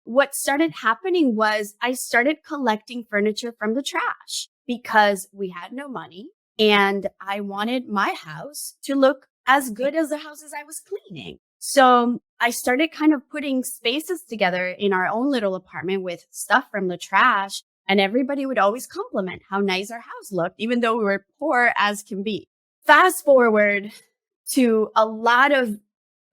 what started happening was I started collecting furniture from the trash because we had no money and I wanted my house to look as good as the houses I was cleaning. So I started kind of putting spaces together in our own little apartment with stuff from the trash. And everybody would always compliment how nice our house looked, even though we were poor as can be. Fast forward to a lot of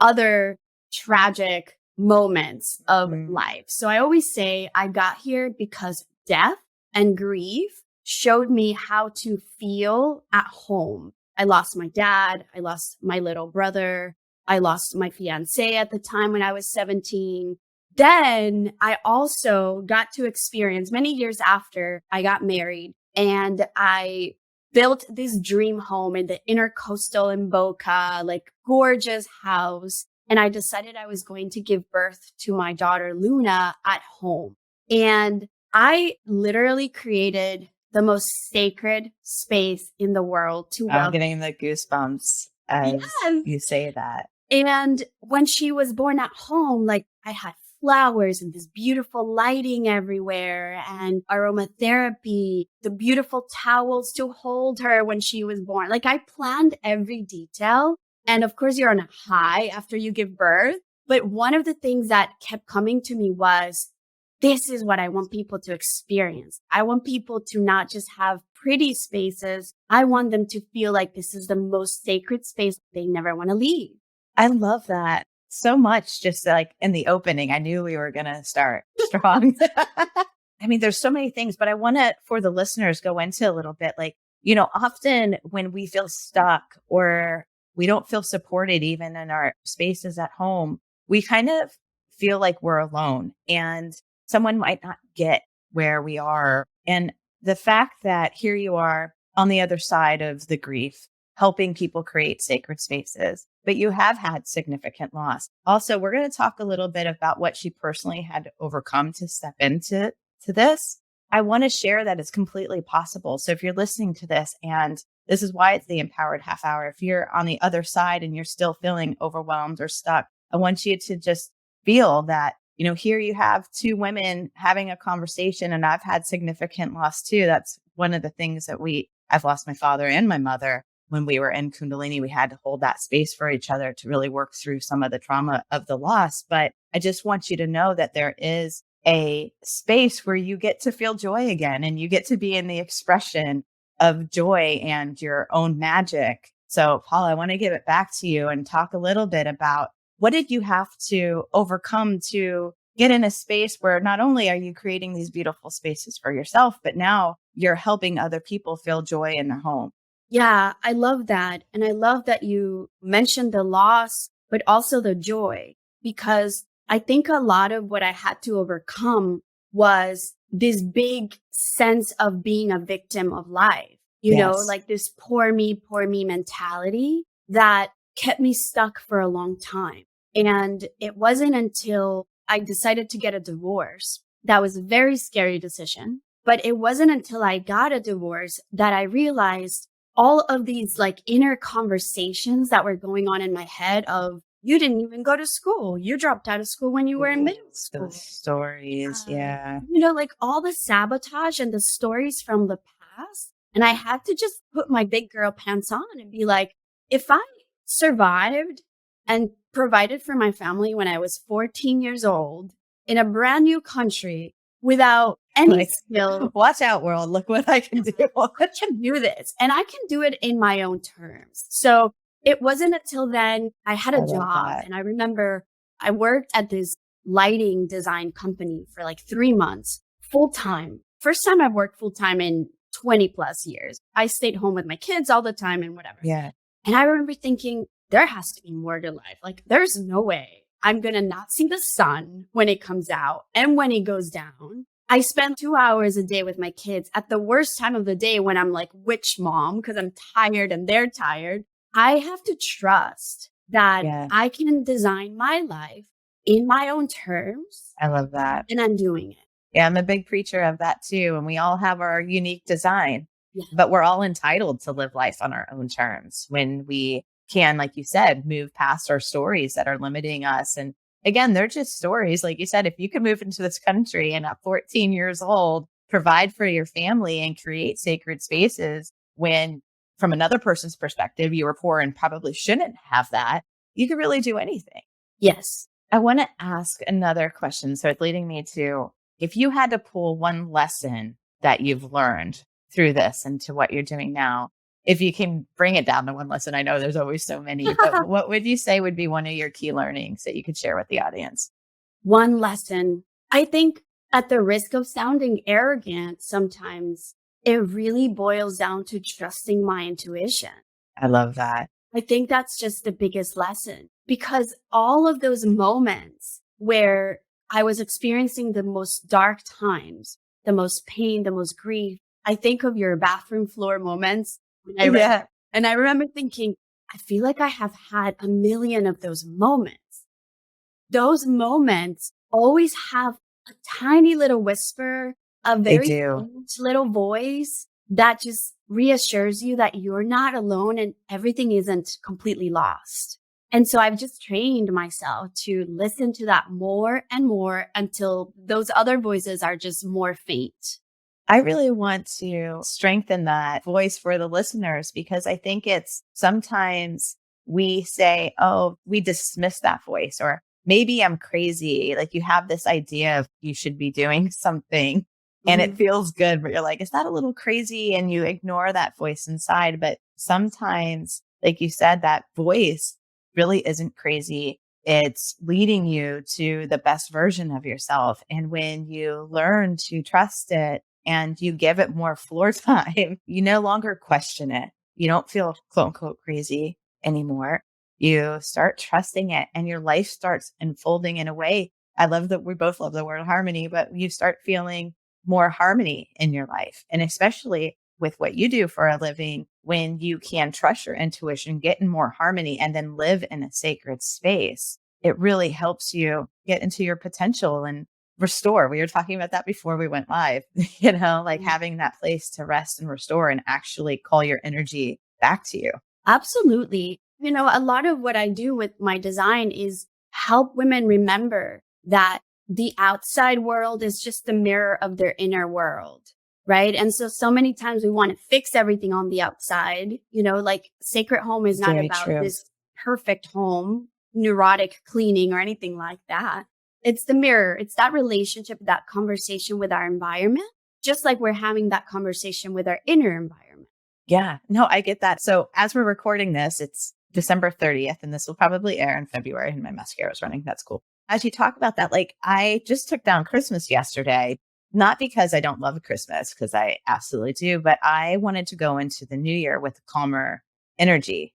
other tragic moments of life. So I always say I got here because death and grief showed me how to feel at home. I lost my dad. I lost my little brother. I lost my fiance at the time when I was 17. Then I also got to experience many years after I got married and I built this dream home in the intercoastal in Boca, like gorgeous house. And I decided I was going to give birth to my daughter, Luna, at home. And I literally created the most sacred space in the world to welcome. I'm getting the goosebumps as you say that. And when she was born at home, like I had flowers and this beautiful lighting everywhere and aromatherapy, the beautiful towels to hold her when she was born. Like I planned every detail. And of course, you're on a high after you give birth. But one of the things that kept coming to me was, this is what I want people to experience. I want people to not just have pretty spaces. I want them to feel like this is the most sacred space they never want to leave. I love that so much. Just like in the opening, I knew we were going to start strong. I mean, there's so many things, but I want to, for the listeners, go into a little bit like, you know, often when we feel stuck or we don't feel supported, even in our spaces at home, we kind of feel like we're alone and someone might not get where we are. And the fact that here you are on the other side of the grief, helping people create sacred spaces, but you have had significant loss. Also, we're going to talk a little bit about what she personally had to overcome to step into this. I want to share that it's completely possible. So if you're listening to this, and this is why it's the Empowered Half Hour, if you're on the other side and you're still feeling overwhelmed or stuck, I want you to just feel that, you know, here you have two women having a conversation, and I've had significant loss too. That's one of the things that I've lost my father and my mother. When we were in Kundalini, we had to hold that space for each other to really work through some of the trauma of the loss. But I just want you to know that there is a space where you get to feel joy again, and you get to be in the expression of joy and your own magic. So, Paula, I want to give it back to you and talk a little bit about what did you have to overcome to get in a space where not only are you creating these beautiful spaces for yourself, but now you're helping other people feel joy in their home. Yeah, I love that. And I love that you mentioned the loss, but also the joy, because I think a lot of what I had to overcome was this big sense of being a victim of life, you know, like this poor me mentality that kept me stuck for a long time. And it wasn't until I decided to get a divorce. That was a very scary decision, but it wasn't until I got a divorce that I realized all of these like inner conversations that were going on in my head of, you didn't even go to school. You dropped out of school when you were in middle school. Those stories. Yeah. You know, like all the sabotage and the stories from the past. And I had to just put my big girl pants on and be like, if I survived and provided for my family when I was 14 years old in a brand new country without any skill. Watch out, world. Look what I can do. I can do this. And I can do it in my own terms. So it wasn't until then I had a job. And I remember I worked at this lighting design company for like 3 months, full time. First time I've worked full time in 20 plus years. I stayed home with my kids all the time and whatever. Yeah. And I remember thinking, there has to be more to life. Like, there's no way I'm going to not see the sun when it comes out and when it goes down. I spend 2 hours a day with my kids at the worst time of the day when I'm like witch mom because I'm tired and they're tired. I have to trust that I can design my life in my own terms. I love that. And I'm doing it. Yeah, I'm a big preacher of that too. And we all have our unique design, but we're all entitled to live life on our own terms when we can, like you said, move past our stories that are limiting us. And again, they're just stories. Like you said, if you could move into this country and at 14 years old, provide for your family and create sacred spaces when from another person's perspective, you were poor and probably shouldn't have that, you could really do anything. Yes. I want to ask another question. So it's leading me to, if you had to pull one lesson that you've learned through this and to what you're doing now, if you can bring it down to one lesson, I know there's always so many, but what would you say would be one of your key learnings that you could share with the audience? One lesson. I think at the risk of sounding arrogant, sometimes it really boils down to trusting my intuition. I love that. I think that's just the biggest lesson because all of those moments where I was experiencing the most dark times, the most pain, the most grief, I think of your bathroom floor moments. When I read, Yeah, and I remember thinking, I feel like I have had a million of those moments. Those moments always have a tiny little whisper, a they very do. faint little voice that just reassures you that you're not alone and everything isn't completely lost. And so I've just trained myself to listen to that more and more until those other voices are just more faint. I really want to strengthen that voice for the listeners because I think it's sometimes we say, oh, we dismiss that voice, or maybe I'm crazy. Like you have this idea of you should be doing something and it Mhm. feels good, but you're like, is that a little crazy? And you ignore that voice inside. But sometimes, like you said, that voice really isn't crazy. It's leading you to the best version of yourself. And when you learn to trust it, and you give it more floor time, you no longer question it. You don't feel quote unquote crazy anymore. You start trusting it and your life starts unfolding in a way. I love that we both love the word harmony, but you start feeling more harmony in your life. And especially with what you do for a living, when you can trust your intuition, get in more harmony, and then live in a sacred space, it really helps you get into your potential and restore. We were talking about that before we went live, like having that place to rest and restore and actually call your energy back to you. Absolutely. A lot of what I do with my design is help women remember that the outside world is just the mirror of their inner world. Right. And so many times we want to fix everything on the outside, like Sacred Home is not Very about true. this perfect home, neurotic cleaning or anything like that. It's the mirror. It's that relationship, that conversation with our environment, just like we're having that conversation with our inner environment. Yeah, no, I get that. So as we're recording this, it's December 30th, and this will probably air in February, and my mascara is running. That's cool. As you talk about that, like I just took down Christmas yesterday, not because I don't love Christmas, because I absolutely do, but I wanted to go into the new year with calmer energy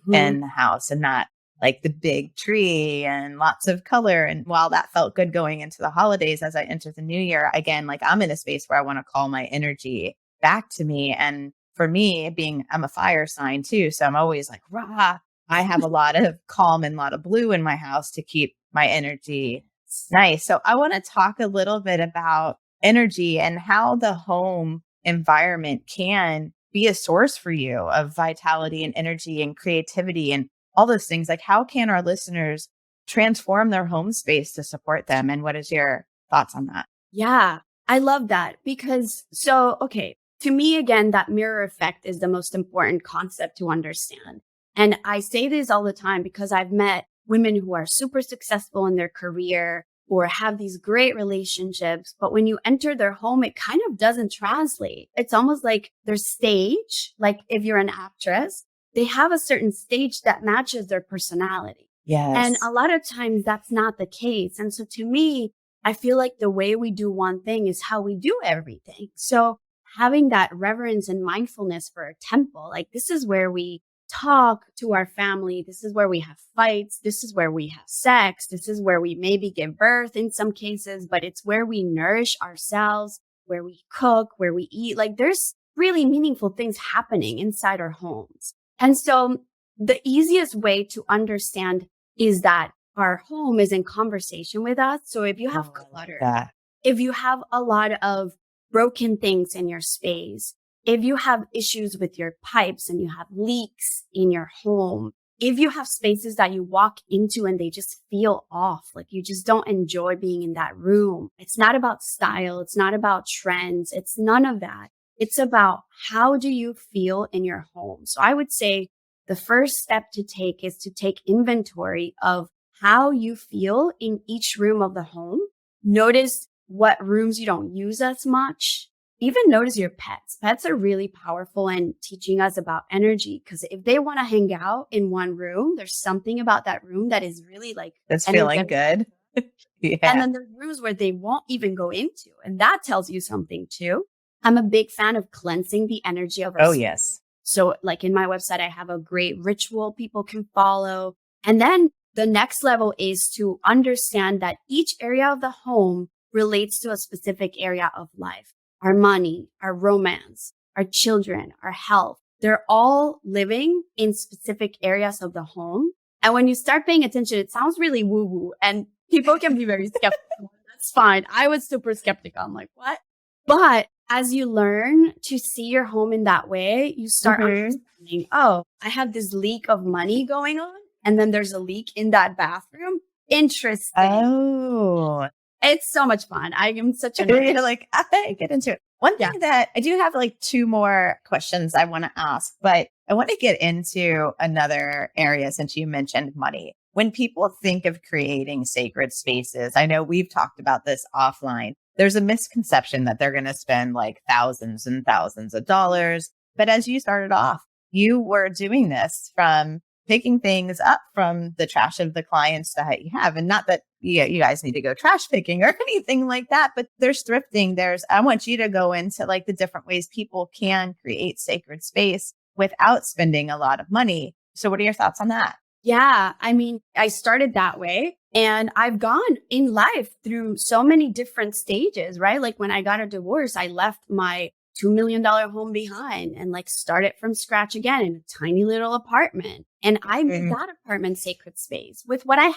Mhm. in the house and not like the big tree and lots of color. And while that felt good going into the holidays, as I enter the new year, again, like I'm in a space where I want to call my energy back to me. And for me, I'm a fire sign too. So I'm always like, rah. I have a lot of calm and a lot of blue in my house to keep my energy nice. So I want to talk a little bit about energy and how the home environment can be a source for you of vitality and energy and creativity and all those things. Like, how can our listeners transform their home space to support them? And what is your thoughts on that? Yeah, I love that because okay, to me, again, that mirror effect is the most important concept to understand. And I say this all the time because I've met women who are super successful in their career or have these great relationships. But when you enter their home, it kind of doesn't translate. It's almost like their stage, like if you're an actress, they have a certain stage that matches their personality. And a Yes. lot of times that's not the case. And so to me, I feel like the way we do one thing is how we do everything. So having that reverence and mindfulness for a temple, like this is where we talk to our family. This is where we have fights. This is where we have sex. This is where we maybe give birth in some cases, but it's where we nourish ourselves, where we cook, where we eat. Like there's really meaningful things happening inside our homes. And so the easiest way to understand is that our home is in conversation with us. So if you have Oh, I love clutter, that. if you have a lot of broken things in your space, if you have issues with your pipes and you have leaks in your home, if you have spaces that you walk into and they just feel off, like you just don't enjoy being in that room, it's not about style. It's not about trends. It's none of that. It's about how do you feel in your home? So I would say the first step to take is to take inventory of how you feel in each room of the home. Notice what rooms you don't use as much. Even notice your pets. Pets are really powerful in teaching us about energy because if they want to hang out in one room, there's something about that room that is really like That's feeling energetic. good. And Yeah. then there's rooms where they won't even go into. And that tells you something too. I'm a big fan of cleansing the energy of our Oh, space. yes. So like in my website, I have a great ritual people can follow. And then the next level is to understand that each area of the home relates to a specific area of life. Our money, our romance, our children, our health. They're all living in specific areas of the home. And when you start paying attention, it sounds really woo woo and people can be very skeptical. That's fine. I was super skeptical. I'm like, what? But as you learn to see your home in that way, you start understanding, oh, I have this leak of money going on. And then there's a leak in that bathroom. Interesting. Oh, It's so much fun. I am such a you're like, I get into it. One Yeah. thing that I do have like two more questions I want to ask, but I want to get into another area since you mentioned money. When people think of creating sacred spaces, I know we've talked about this offline. There's a misconception that they're going to spend like thousands and thousands of dollars. But as you started off, you were doing this from picking things up from the trash of the clients that you have. And not that you guys need to go trash picking or anything like that, but there's thrifting. I want you to go into like the different ways people can create sacred space without spending a lot of money. So what are your thoughts on that? Yeah. I mean, I started that way and I've gone in life through so many different stages, right? Like when I got a divorce, I left my $2 million home behind and like started from scratch again in a tiny little apartment. And I made that apartment sacred space with what I had.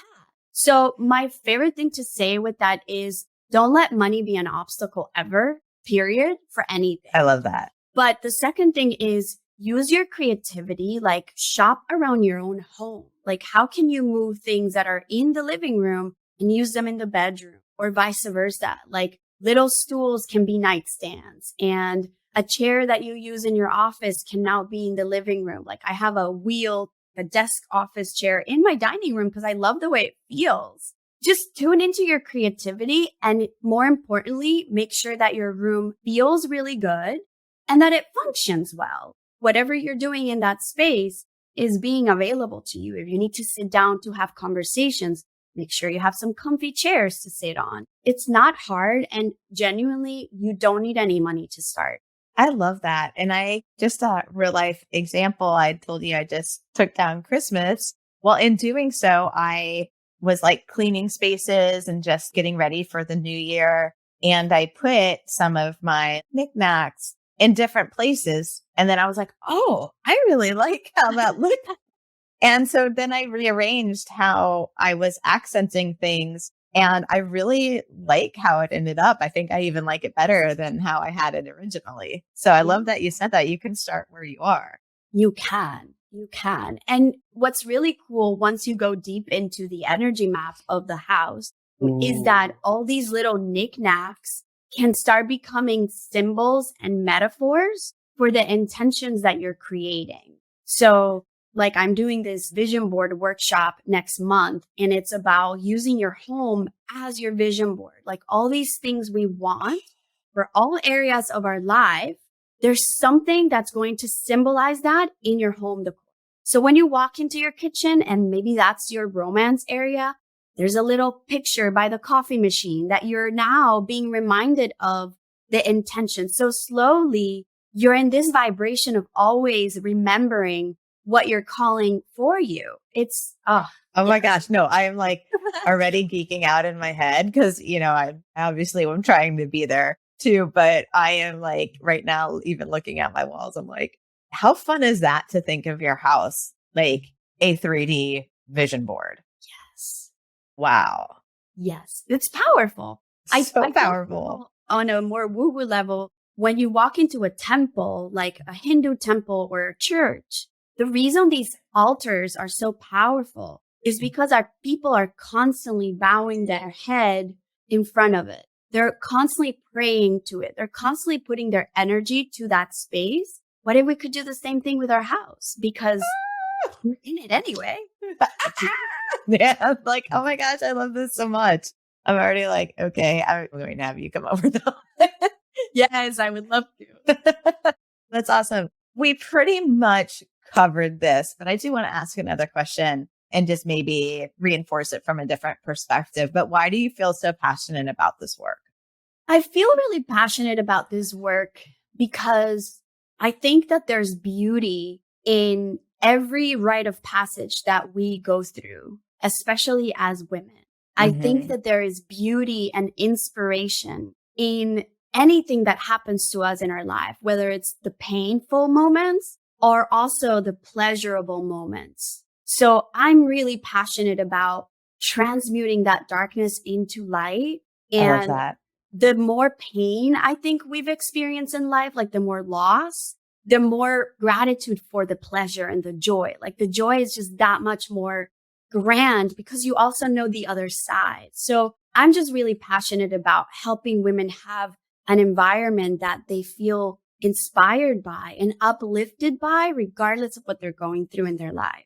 So my favorite thing to say with that is don't let money be an obstacle ever, period, for anything. I love that. But the second thing is use your creativity, like shop around your own home. Like how can you move things that are in the living room and use them in the bedroom or vice versa? Like little stools can be nightstands and a chair that you use in your office can now be in the living room. Like I have a desk office chair in my dining room because I love the way it feels. Just tune into your creativity and more importantly, make sure that your room feels really good and that it functions well. Whatever you're doing in that space is being available to you. If you need to sit down to have conversations, make sure you have some comfy chairs to sit on. It's not hard and genuinely, you don't need any money to start. I love that. And I just a real life example. I told you I just took down Christmas. Well, in doing so, I was like cleaning spaces and just getting ready for the new year. And I put some of my knickknacks in different places. And then I was like, oh, I really like how that looked. And so then I rearranged how I was accenting things. And I really like how it ended up. I think I even like it better than how I had it originally. So I love that you said that you can start where you are. You can. You can. And what's really cool once you go deep into the energy map of the house is that all these little knickknacks can start becoming symbols and metaphors for the intentions that you're creating. So like I'm doing this vision board workshop next month and it's about using your home as your vision board. Like all these things we want for all areas of our life, there's something that's going to symbolize that in your home decor. So when you walk into your kitchen and maybe that's your romance area, there's a little picture by the coffee machine that you're now being reminded of the intention. So slowly you're in this vibration of always remembering what you're calling for you. It's, oh my gosh. No, I am like already geeking out in my head because, I obviously I'm trying to be there too, but I am like right now, even looking at my walls, I'm like, how fun is that to think of your house like a 3D vision board? Yes. Wow. Yes. It's powerful. So powerful. On a more woo-woo level, when you walk into a temple, like a Hindu temple or a church, The reason these altars are so powerful is because our people are constantly bowing their head in front of it. They're constantly praying to it. They're constantly putting their energy to that space. What if we could do the same thing with our house? Because we're in it anyway. Yeah, I'm like, oh my gosh, I love this so much. I'm already like, okay, I'm going to have you come over though. Yes, I would love to. That's awesome. We pretty much covered this, but I do want to ask another question and just maybe reinforce it from a different perspective. But why do you feel so passionate about this work? I feel really passionate about this work because I think that there's beauty in every rite of passage that we go through, especially as women. I think that there is beauty and inspiration in anything that happens to us in our life, whether it's the painful moments or also the pleasurable moments. So I'm really passionate about transmuting that darkness into light. I love And that. the more pain I think we've experienced in life, like the more loss, the more gratitude for the pleasure and the joy. Like the joy is just that much more grand because you also know the other side. So I'm just really passionate about helping women have an environment that they feel inspired by and uplifted by, regardless of what they're going through in their life.